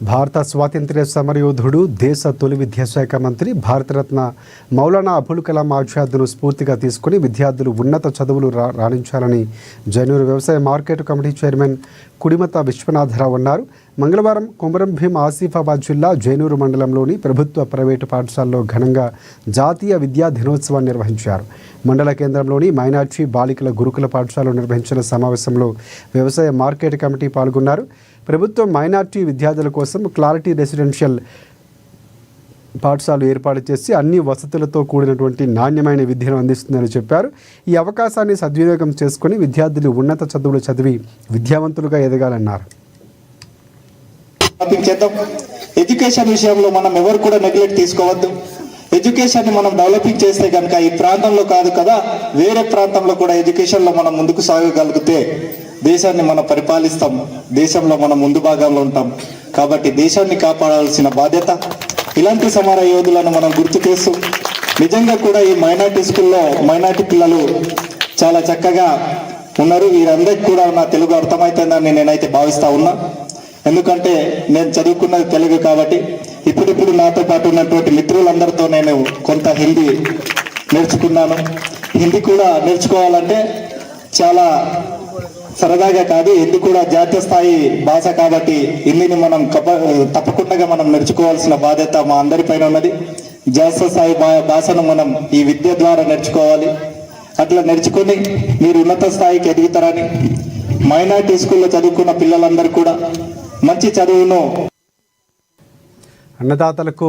భారత స్వాతంత్ర్య సమరయోధుడు, దేశ తొలి విద్యాశాఖ మంత్రి, భారతరత్న మౌలానా అబుల్ కలాం ఆజాద్ను స్ఫూర్తిగా తీసుకుని విద్యార్థులు ఉన్నత చదువులు రాణించాలని జైనూరు వ్యవసాయ మార్కెట్ కమిటీ చైర్మన్ కుడిమత విశ్వనాథరావు అన్నారు. మంగళవారం కొమరం భీం ఆసిఫాబాద్ జిల్లా జైనూరు మండలంలోని ప్రభుత్వ ప్రైవేటు పాఠశాలలో ఘనంగా జాతీయ విద్యా దినోత్సవాన్ని నిర్వహించారు. మండల కేంద్రంలోని మైనార్టీ బాలికల గురుకుల పాఠశాలలో నిర్వహించిన సమావేశంలో వ్యవసాయ మార్కెట్ కమిటీ పాల్గొన్నారు. ప్రభుత్వం మైనార్టీ విద్యార్థుల కోసం క్లారిటీ రెసిడెన్షియల్ పాఠశాలలు ఏర్పాటు చేసి అన్ని వసతులతో కూడినటువంటి నాణ్యమైన విద్యను అందిస్తుందని చెప్పారు. ఈ అవకాశాన్ని సద్వినియోగం చేసుకుని విద్యార్థులు ఉన్నత చదువులు చదివి విద్యావంతులుగా ఎదగాలన్నారు. ఎడ్యుకేషన్ విషయంలో మనం ఎవరు కూడా నెగ్లెక్ట్ తీసుకోవద్దు. ఎడ్యుకేషన్ ని మనం డెవలపింగ్ చేస్తే కనుక ఈ ప్రాంతంలో కాదు కదా, వేరే ప్రాంతంలో కూడా ఎడ్యుకేషన్ లో మనం ముందుకు సాగగలిగితే దేశాన్ని మనం పరిపాలిస్తాం, దేశంలో మనం ముందు భాగంలో ఉంటాం. కాబట్టి దేశాన్ని కాపాడాల్సిన బాధ్యత ఇలాంటి సమర యోధులను మనం గుర్తు చేస్తూ, నిజంగా కూడా ఈ మైనార్టీ స్కూల్లో మైనార్టీ పిల్లలు చాలా చక్కగా ఉన్నారు. వీరందరికీ కూడా నా తెలుగు అర్థమవుతుందని నేనైతే భావిస్తా ఉన్నా. ఎందుకంటే నేను చదువుకున్నది తెలుగు కాబట్టి ఇప్పుడిప్పుడు నాతో పాటు ఉన్నటువంటి మిత్రులందరితో నేను కొంత హిందీ నేర్చుకున్నాను. హిందీ కూడా నేర్చుకోవాలంటే చాలా సరదాగా కాదు, హిందీ కూడా జాతీయ స్థాయి భాష కాబట్టి హిందీని మనం తప్పకుండా మనం నేర్చుకోవాల్సిన బాధ్యత మా అందరిపైన ఉన్నది. జాతీయ స్థాయి భాషను మనం ఈ విద్య ద్వారా నేర్చుకోవాలి. అట్లా నేర్చుకొని మీరు ఉన్నత స్థాయికి ఎదుగుతారని, మైనార్టీ స్కూల్లో చదువుకున్న పిల్లలందరూ కూడా మంచి చదువును అన్నదాతలకు